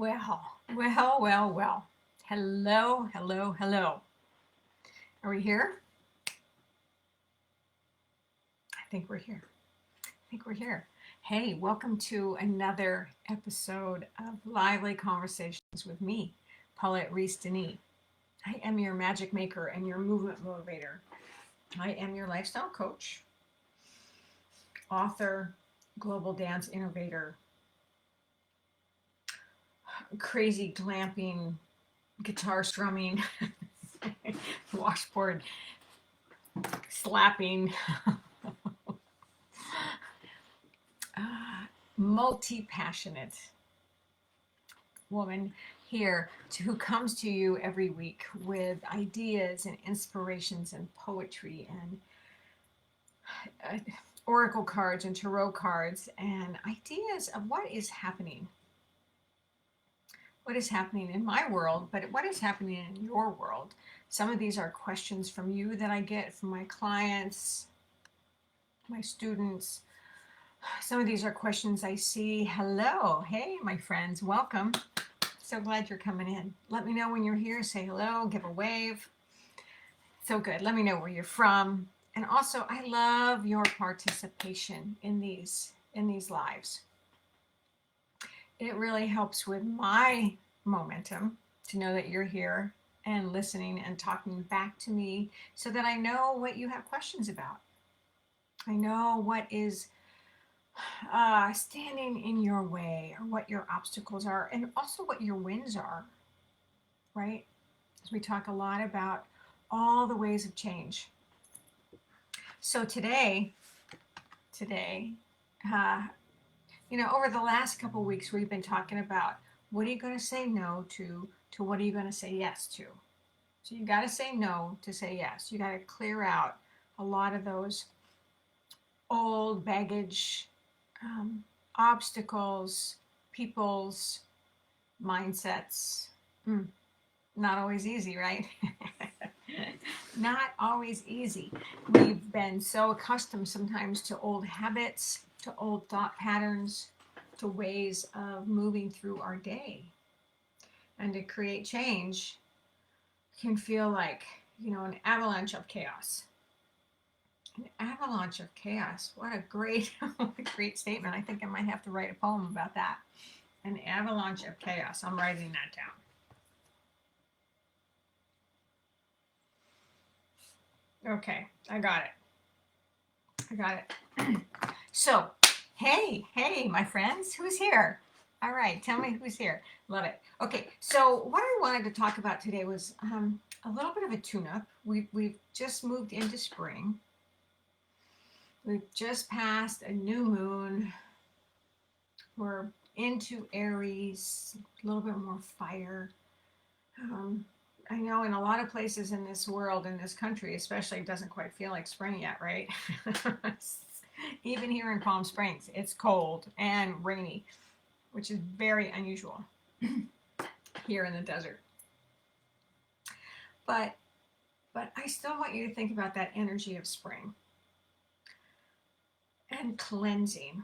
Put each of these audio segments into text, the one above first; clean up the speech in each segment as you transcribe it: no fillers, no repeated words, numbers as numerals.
Well. Hello, hello, hello. Are we here? I think we're here. Hey, welcome to another episode of Lively Conversations with me, Paulette Rees-Denis. I am your magic maker and your movement motivator. I am your lifestyle coach, author, global dance innovator, crazy glamping, guitar strumming, washboard slapping, multi-passionate woman here who comes to you every week with ideas and inspirations and poetry and oracle cards and tarot cards and ideas of what is happening in my world, but what is happening in your world. Some of these are questions from you that I get from my clients, my students. Some of these are questions I see. Hello. Hey, my friends. Welcome. So glad you're coming in. Let me know when you're here. Say hello. Give a wave. So good. Let me know where you're from. And also, I love your participation in these lives. It really helps with my momentum to know that you're here and listening and talking back to me so that I know what you have questions about. I know what is standing in your way or what your obstacles are and also what your wins are, right? As we talk a lot about all the ways of change. So today, over the last couple of weeks, we've been talking about what are you going to say no to what are you going to say yes to. So you got to say no to say yes. You got to clear out a lot of those old baggage, obstacles, people's mindsets. Not always easy, right? Not always easy. We've been so accustomed sometimes to old habits, to old thought patterns, to ways of moving through our day. And to create change can feel like, an avalanche of chaos. An avalanche of chaos. What a great statement. I think I might have to write a poem about that. An avalanche of chaos. I'm writing that down. Okay, I got it. So, hey, my friends, who's here? All right, tell me who's here. Love it. Okay, so what I wanted to talk about today was a little bit of a tune-up. We've just moved into spring. We've just passed a new moon. We're into Aries, a little bit more fire. I know in a lot of places in this world, in this country especially, it doesn't quite feel like spring yet, right? Even here in Palm Springs, it's cold and rainy, which is very unusual here in the desert. But I still want you to think about that energy of spring and cleansing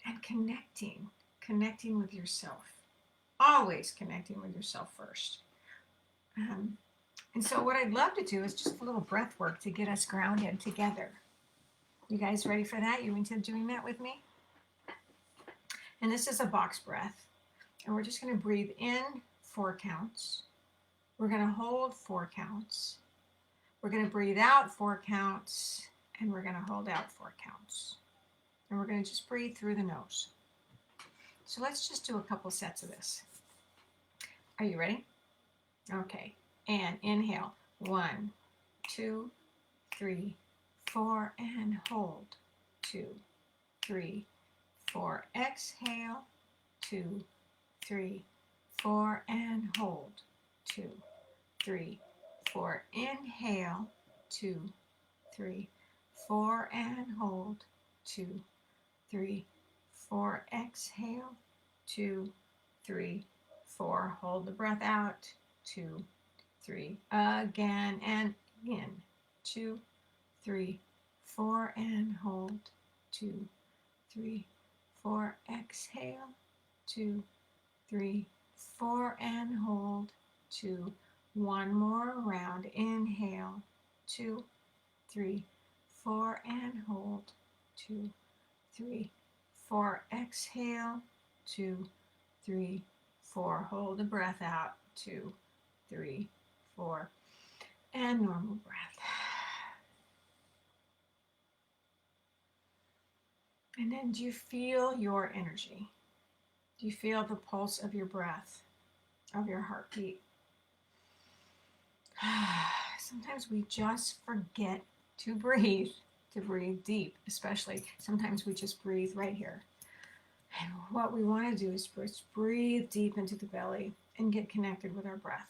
and connecting with yourself. Always connecting with yourself first. And so what I'd love to do is just a little breath work to get us grounded together. You guys ready for that? You into doing that with me? And this is a box breath. And we're just going to breathe in 4 counts. We're going to hold 4 counts. We're going to breathe out 4 counts. And we're going to hold out 4 counts. And we're going to just breathe through the nose. So let's just do a couple sets of this. Are you ready? Okay. And inhale. 1, 2, 3, 4, and hold. 2, 3, 4. Exhale. 2, 3, 4, and hold. 2, 3, 4. Inhale. 2, 3, 4, and hold. 2, 3, 4. Exhale. 2, 3, 4. Hold the breath out. 2, 3. Again and in. 2, 3, 4, and hold. 2, 3, 4. Exhale. 2, 3, 4, and hold. 2, one more round. Inhale. 2, 3, 4, and hold. 2, 3, 4. Exhale. 2, 3, 4. Hold the breath out. 2, 3, 4. And normal breath. And then do you feel your energy? Do you feel the pulse of your breath, of your heartbeat? Sometimes we just forget to breathe deep, especially. Sometimes we just breathe right here. And what we want to do is just breathe deep into the belly and get connected with our breath.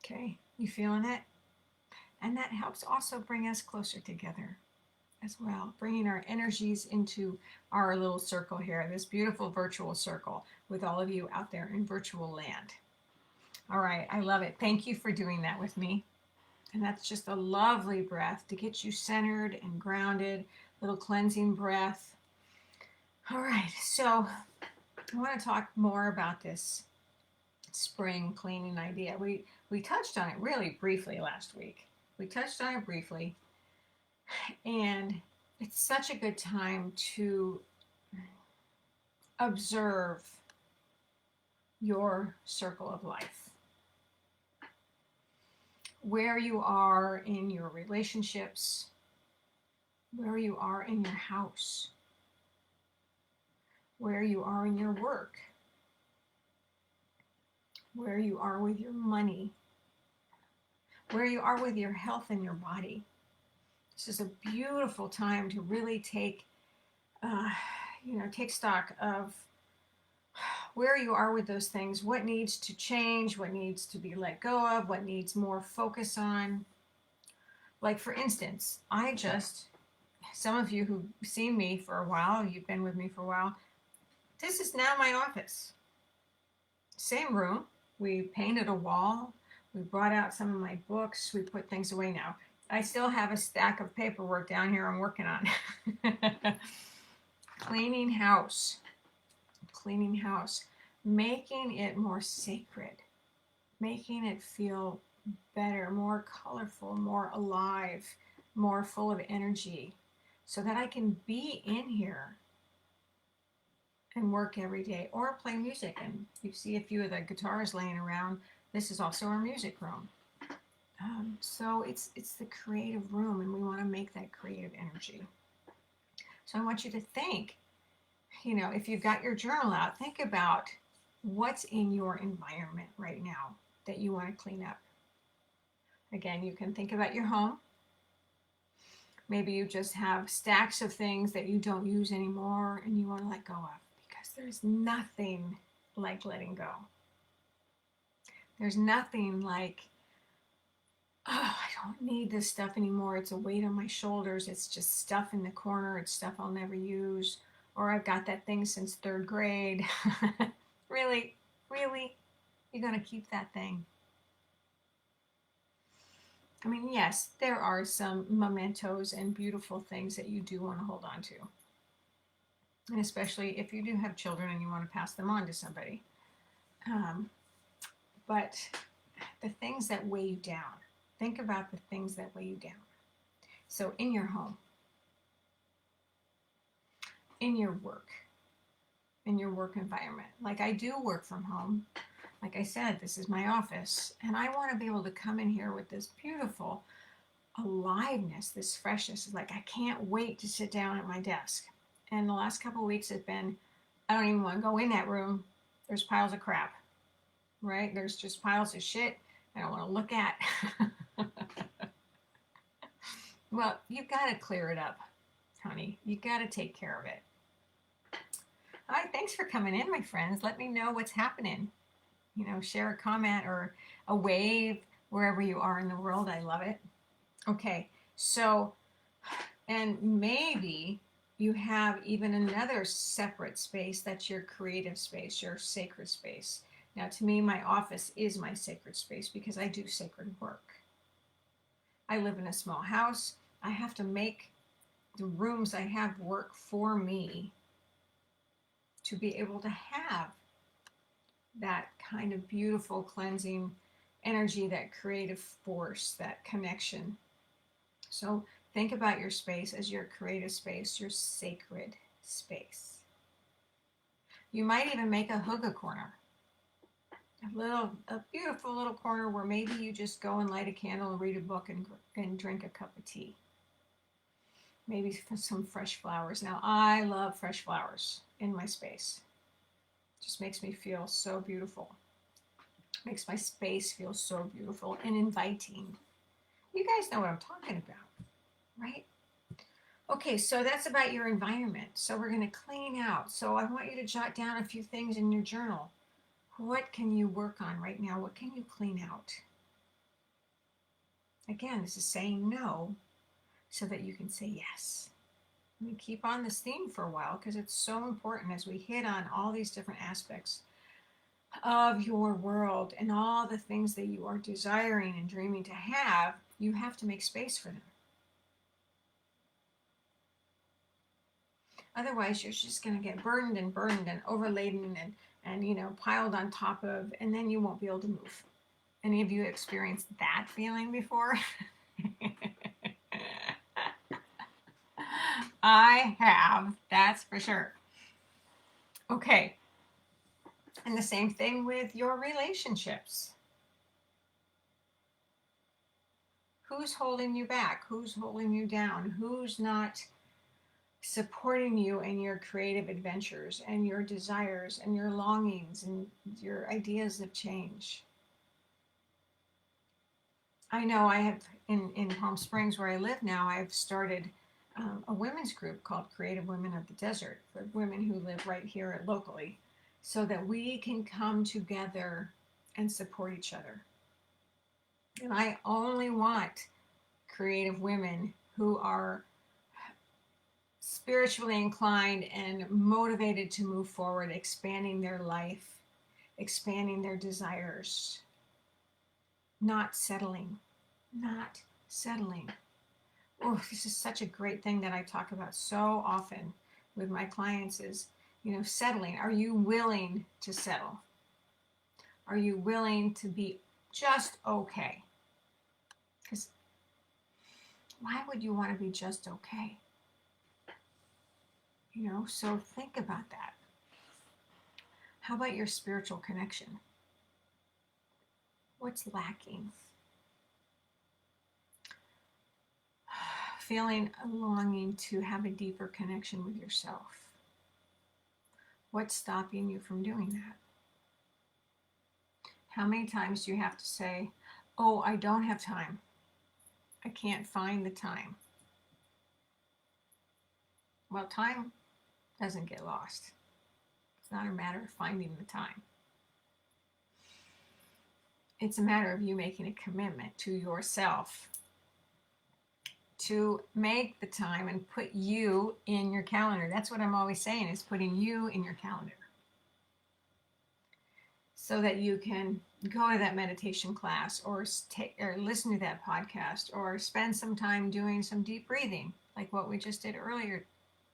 Okay, you feeling it? And that helps also bring us closer together as well, bringing our energies into our little circle here, this beautiful virtual circle with all of you out there in virtual land. All right, I love it. Thank you for doing that with me. And that's just a lovely breath to get you centered and grounded, little cleansing breath. All right, so I want to talk more about this spring cleaning idea. We touched on it really briefly last week. We touched on it briefly. And it's such a good time to observe your circle of life, where you are in your relationships, where you are in your house, where you are in your work, where you are with your money, where you are with your health and your body. This is a beautiful time to really take stock of where you are with those things, what needs to change, what needs to be let go of, what needs more focus on. Like, for instance, some of you who've seen me for a while, you've been with me for a while, this is now my office. Same room. We painted a wall. We brought out some of my books. We put things away now. I still have a stack of paperwork down here I'm working on. Cleaning house, making it more sacred, making it feel better, more colorful, more alive, more full of energy, so that I can be in here and work every day or play music. And you see a few of the guitars laying around. This is also our music room. So it's the creative room, and we want to make that creative energy. So I want you to think, if you've got your journal out, think about what's in your environment right now that you want to clean up. Again, you can think about your home. Maybe you just have stacks of things that you don't use anymore and you want to let go of, because there's nothing like letting go. There's nothing like, I don't need this stuff anymore. It's a weight on my shoulders. It's just stuff in the corner. It's stuff I'll never use. Or I've got that thing since 3rd grade. Really? You're going to keep that thing? I mean, yes, there are some mementos and beautiful things that you do want to hold on to. And especially if you do have children and you want to pass them on to somebody. But the things that weigh you down, think about the things that weigh you down. So in your home, in your work environment. Like, I do work from home. Like I said, this is my office, and I want to be able to come in here with this beautiful aliveness, this freshness. It's like, I can't wait to sit down at my desk. And the last couple of weeks have been, I don't even want to go in that room. There's piles of crap, right? There's just piles of shit I don't want to look at. Well, you've got to clear it up, honey. You've got to take care of it. All right, thanks for coming in, my friends. Let me know what's happening. Share a comment or a wave wherever you are in the world. I love it. Okay, so, and maybe you have even another separate space that's your creative space, your sacred space. Now, to me, my office is my sacred space because I do sacred work. I live in a small house. I have to make the rooms I have work for me to be able to have that kind of beautiful cleansing energy, that creative force, that connection. So think about your space as your creative space, your sacred space. You might even make a hygge corner, a beautiful little corner where maybe you just go and light a candle and read a book and drink a cup of tea. Maybe some fresh flowers. Now, I love fresh flowers in my space. It just makes me feel so beautiful. Makes my space feel so beautiful and inviting. You guys know what I'm talking about, right? Okay, so that's about your environment. So we're going to clean out. So I want you to jot down a few things in your journal. What can you work on right now? What can you clean out? Again, this is saying no so that you can say yes. I'm going to keep on this theme for a while because it's so important as we hit on all these different aspects of your world and all the things that you are desiring and dreaming to have. You have to make space for them. Otherwise, you're just going to get burdened and overladen and piled on top of, and then you won't be able to move. Any of you experienced that feeling before? I have, that's for sure. Okay. And the same thing with your relationships. Who's holding you back? Who's holding you down? Who's not supporting you in your creative adventures and your desires and your longings and your ideas of change? I know I have, in Palm Springs where I live now, I've started a women's group called Creative Women of the Desert for women who live right here locally, so that we can come together and support each other. And I only want creative women who are spiritually inclined and motivated to move forward, expanding their life, expanding their desires, not settling. Oh, this is such a great thing that I talk about so often with my clients is, settling. Are you willing to settle? Are you willing to be just okay? Because why would you want to be just okay? So think about that. How about your spiritual connection? What's lacking? Feeling a longing to have a deeper connection with yourself. What's stopping you from doing that? How many times do you have to say, oh, I don't have time. I can't find the time. Well, time doesn't get lost. It's not a matter of finding the time. It's a matter of you making a commitment to yourself to make the time and put you in your calendar. That's what I'm always saying, is putting you in your calendar. So that you can go to that meditation class or listen to that podcast or spend some time doing some deep breathing, like what we just did earlier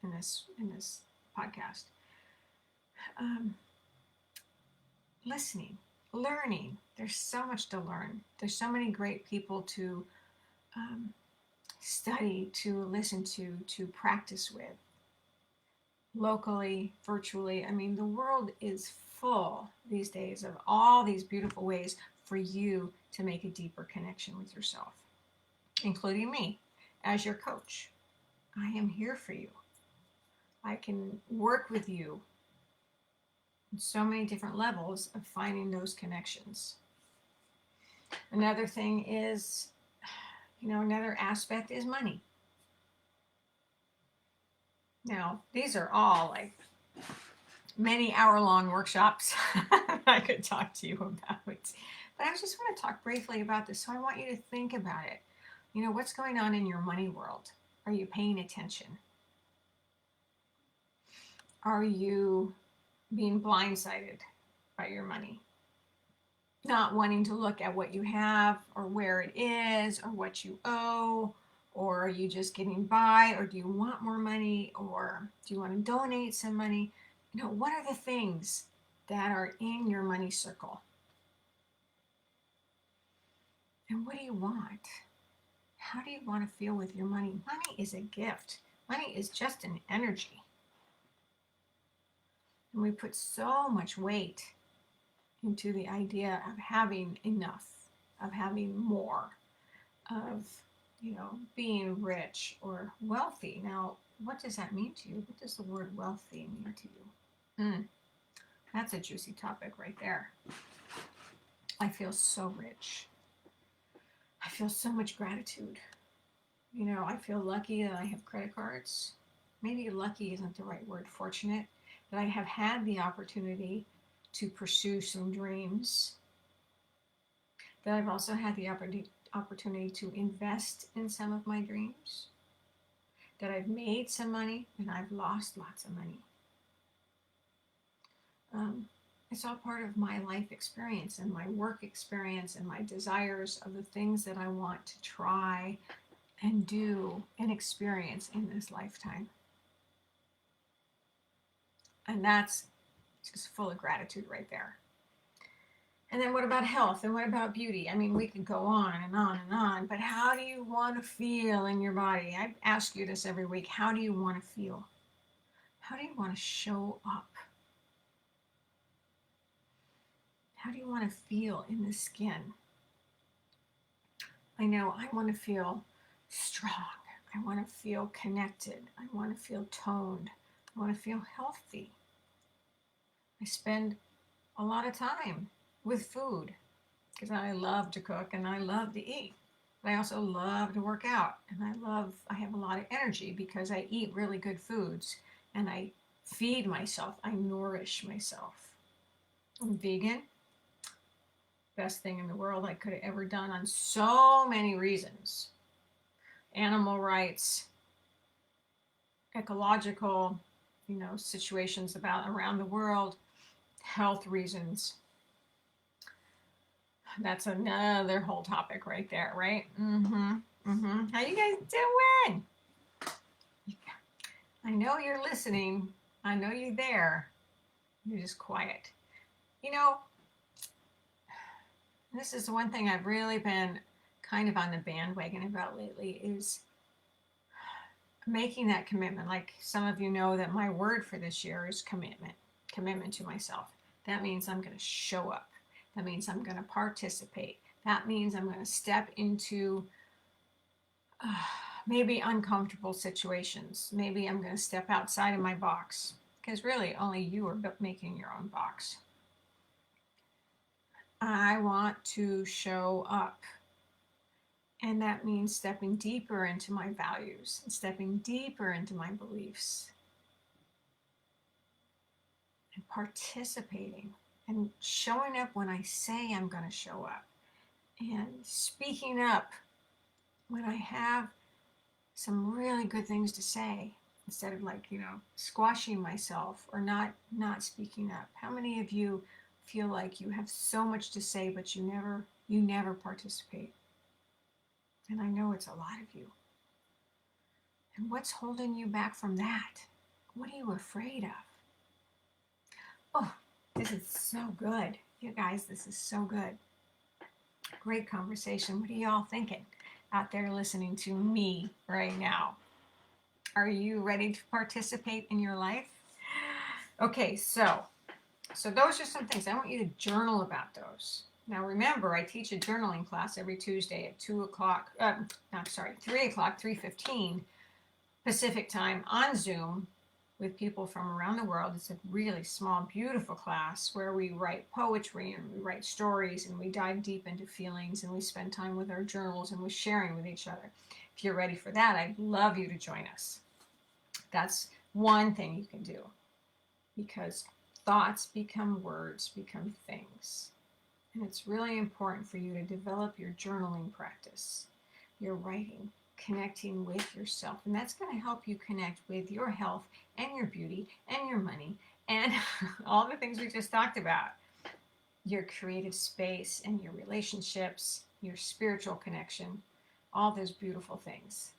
in this podcast. Listening, learning. There's so much to learn. There's so many great people to study, to listen to practice with, locally, virtually. I mean, the world is full these days of all these beautiful ways for you to make a deeper connection with yourself, including me as your coach. I am here for you. I can work with you on so many different levels of finding those connections. Another thing is, another aspect is money. Now, these are all like many hour-long workshops I could talk to you about. But I just want to talk briefly about this. So I want you to think about it. What's going on in your money world? Are you paying attention? Are you being blindsided by your money? Not wanting to look at what you have or where it is or what you owe, or are you just getting by, or do you want more money, or do you want to donate some money? What are the things that are in your money circle. And what do you want? How do you want to feel with your money? Money is a gift. Money is just an energy. And we put so much weight into the idea of having enough, of having more, of, being rich or wealthy. Now, what does that mean to you? What does the word wealthy mean to you? That's a juicy topic right there. I feel so rich. I feel so much gratitude. I feel lucky that I have credit cards. Maybe lucky isn't the right word, fortunate, that I have had the opportunity to pursue some dreams. That I've also had the opportunity to invest in some of my dreams. That I've made some money and I've lost lots of money. It's all part of my life experience and my work experience and my desires of the things that I want to try and do and experience in this lifetime. And that's just full of gratitude right there. And then what about health? And what about beauty? I mean, we could go on and on and on, but how do you want to feel in your body? I ask you this every week. How do you want to feel? How do you want to show up? How do you want to feel in the skin? I know I want to feel strong. I want to feel connected. I want to feel toned. I want to feel healthy. I spend a lot of time with food because I love to cook and I love to eat. But I also love to work out, and I have a lot of energy because I eat really good foods and I feed myself. I nourish myself. I'm vegan. Best thing in the world I could have ever done on so many reasons. Animal rights, ecological, situations around the world, health reasons. That's another whole topic right there, right? How you guys doing? I know you're listening. I know you're there. You're just quiet. This is one thing I've really been kind of on the bandwagon about lately is making that commitment. Like some of you know that my word for this year is commitment to myself. That means I'm going to show up. That means I'm going to participate. That means I'm going to step into maybe uncomfortable situations. Maybe I'm going to step outside of my box because really only you are making your own box. I want to show up. And that means stepping deeper into my values and stepping deeper into my beliefs and participating and showing up when I say I'm going to show up and speaking up when I have some really good things to say instead of squashing myself or not speaking up. How many of you feel like you have so much to say but you never participate? And I know it's a lot of you. And what's holding you back from that? What are you afraid of? Oh, this is so good. You guys, this is so good. Great conversation. What are y'all thinking out there listening to me right now? Are you ready to participate in your life? Okay, so those are some things. I want you to journal about those. Now remember, I teach a journaling class every Tuesday at 3:15 Pacific time on Zoom with people from around the world. It's a really small, beautiful class where we write poetry and we write stories and we dive deep into feelings and we spend time with our journals and we're sharing with each other. If you're ready for that, I'd love you to join us. That's one thing you can do because thoughts become words, become things. And it's really important for you to develop your journaling practice, your writing, connecting with yourself. And that's going to help you connect with your health and your beauty and your money and all the things we just talked about. Your creative space and your relationships, your spiritual connection, all those beautiful things.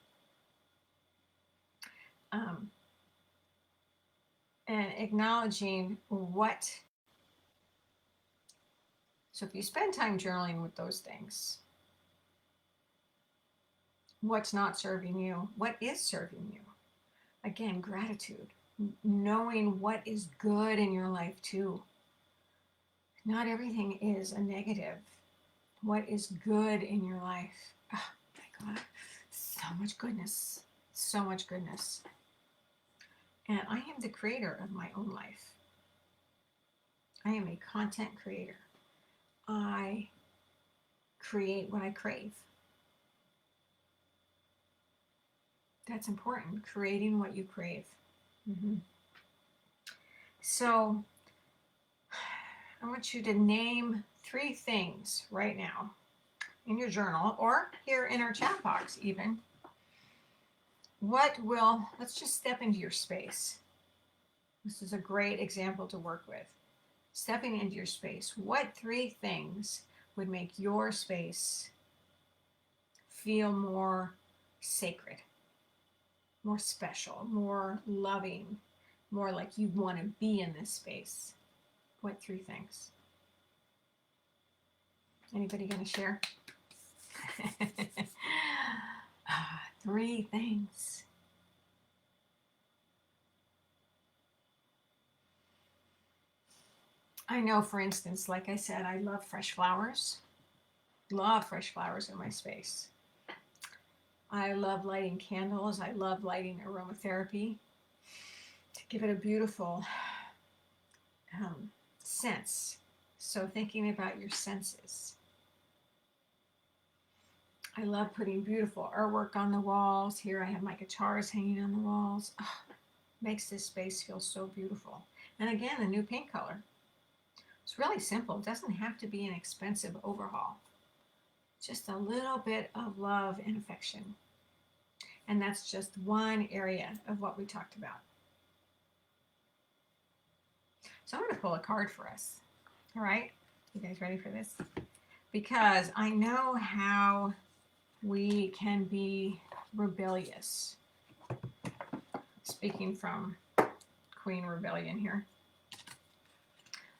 And acknowledging what So if you spend time journaling with those things, what's not serving you? What is serving you? Again, gratitude. Knowing what is good in your life too. Not everything is a negative. What is good in your life? Oh my God, so much goodness. So much goodness. And I am the creator of my own life. I am a content creator. I create what I crave. That's important, creating what you crave. So I want you to name 3 things right now in your journal or here in our chat box even. Let's just step into your space. This is a great example to work with. Stepping into your space. What 3 things would make your space feel more sacred, more special, more loving, more like you want to be in this space? What 3 things? Anybody going to share? 3 things. I know, for instance, like I said, I love fresh flowers. Love fresh flowers in my space. I love lighting candles. I love lighting aromatherapy to give it a beautiful sense. So thinking about your senses. I love putting beautiful artwork on the walls. Here I have my guitars hanging on the walls. Oh, makes this space feel so beautiful. And again, the new paint color. It's really simple. It doesn't have to be an expensive overhaul. Just a little bit of love and affection. And that's just one area of what we talked about. So I'm going to pull a card for us. All right? You guys ready for this? Because I know how we can be rebellious. Speaking from Queen Rebellion here.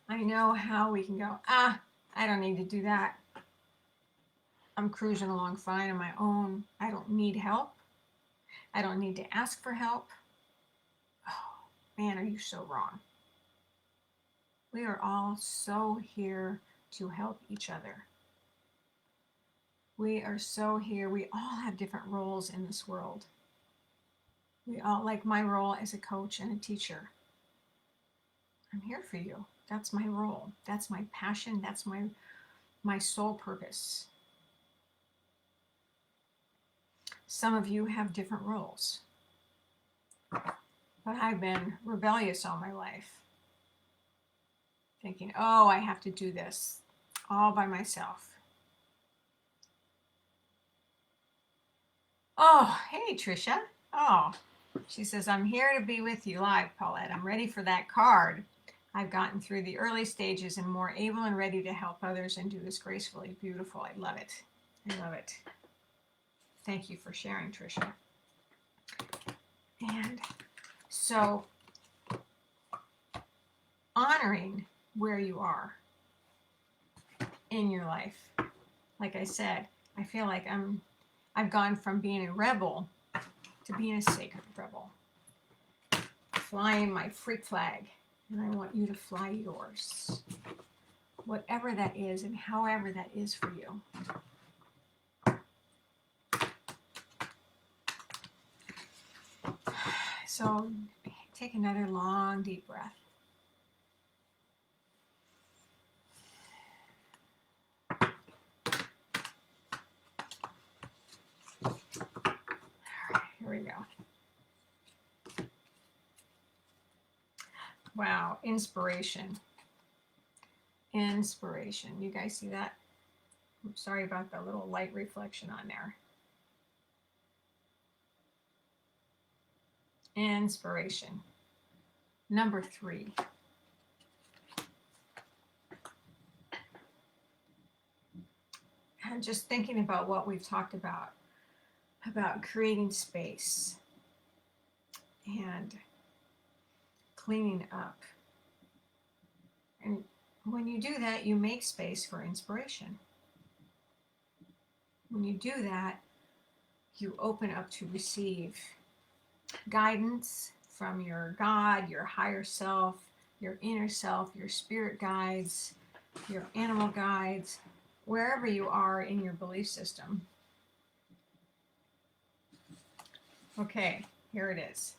I know how we can go, I don't need to do that. I'm cruising along fine on my own. I don't need help. I don't need to ask for help. Oh, man, are you so wrong. We are all so here to help each other. We are so here. We all have different roles in this world. We all, like my role as a coach and a teacher. I'm here for you. That's my role. That's my passion. That's my sole purpose. Some of you have different roles. But I've been rebellious all my life. Thinking, oh, I have to do this all by myself. Oh, hey, Trisha. Oh, she says, I'm here to be with you live, Paulette. I'm ready for that card. I've gotten through the early stages and more able and ready to help others and do this gracefully. Beautiful. I love it. I love it. Thank you for sharing, Trisha. And so, honoring where you are in your life. Like I said, I feel like I've gone from being a rebel to being a sacred rebel. Flying my freak flag. And I want you to fly yours. Whatever that is and however that is for you. So take another long, deep breath. All right, here we go. Wow, inspiration. Inspiration. You guys see that? I'm sorry about the little light reflection on there. Inspiration. Number 3. I'm just thinking about what we've talked about creating space and cleaning up. And when you do that, you make space for inspiration. When you do that, you open up to receive guidance from your God, your higher self, your inner self, your spirit guides, your animal guides, wherever you are in your belief system. Okay, here it is.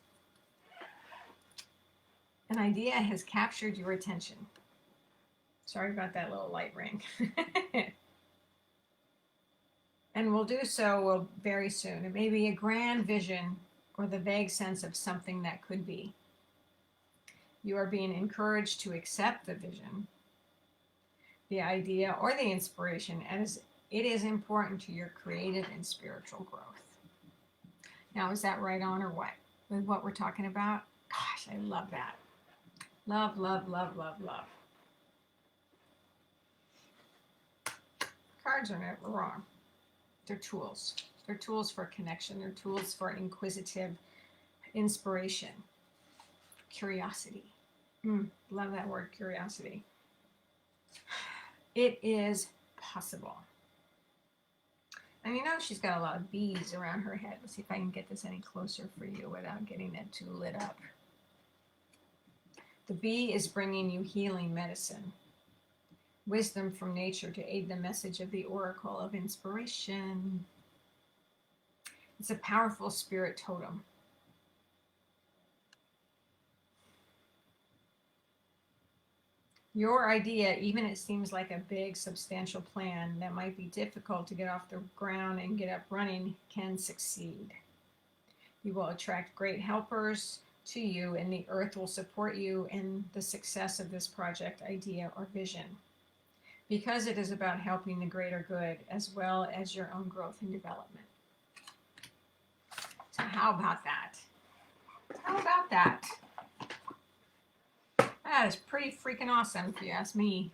An idea has captured your attention. Sorry about that little light ring. And we'll do so very soon. It may be a grand vision or the vague sense of something that could be. You are being encouraged to accept the vision, the idea, or the inspiration as it is important to your creative and spiritual growth. Now, is that right on or what? With what we're talking about? Gosh, I love that. Love, love, love, love, love. Cards are never wrong. They're tools. They're tools for connection. They're tools for inquisitive inspiration. Curiosity. Love that word, curiosity. It is possible. And you know she's got a lot of bees around her head. Let's see if I can get this any closer for you without getting it too lit up. The bee is bringing you healing medicine. Wisdom from nature to aid the message of the oracle of inspiration. It's a powerful spirit totem. Your idea, even it seems like a big, substantial plan that might be difficult to get off the ground and get up running, can succeed. You will attract great helpers to you, and the earth will support you in the success of this project, idea, or vision, because it is about helping the greater good as well as your own growth and development. So how about that? How about that? That is pretty freaking awesome, if you ask me.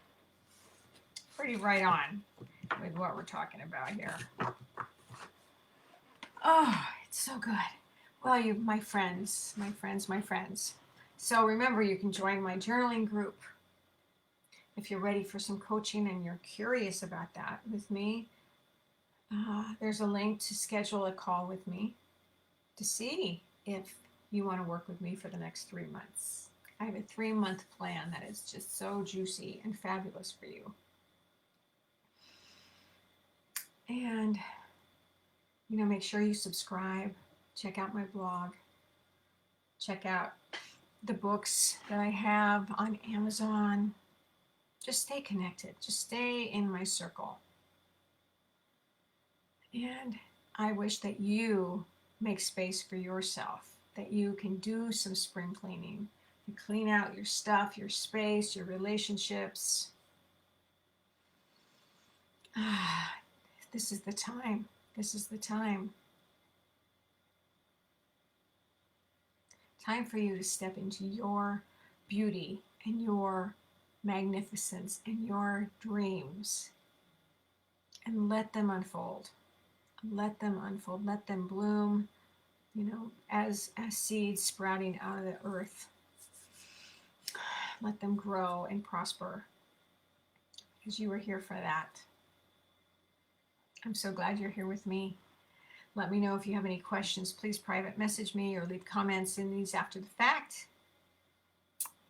Pretty right on with what we're talking about here. Oh, it's so good. Well, you, my friends. So remember, you can join my journaling group. If you're ready for some coaching and you're curious about that with me, there's a link to schedule a call with me to see if you want to work with me for the next 3 months. I have a 3-month plan that is just so juicy and fabulous for you. And, you know, make sure you subscribe, check out my blog, check out the books that I have on Amazon. Just stay connected. Just stay in my circle. And I wish that you make space for yourself, that you can do some spring cleaning, to clean out your stuff, your space, your relationships. This is the time. This is the time. Time for you to step into your beauty and your magnificence and your dreams and let them unfold. Let them unfold. Let them bloom, you know, as seeds sprouting out of the earth. Let them grow and prosper, because you were here for that. I'm so glad you're here with me. Let me know if you have any questions. Please private message me or leave comments in these after the fact.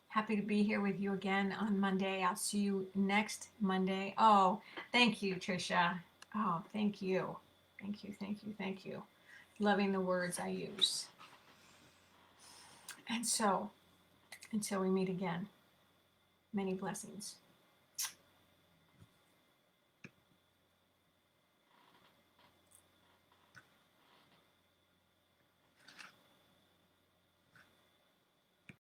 Happy to be here with you again on Monday. I'll see you next Monday. Oh, thank you, Trisha. Oh, thank you. Thank you, thank you, thank you. Loving the words I use. And so, until we meet again, many blessings.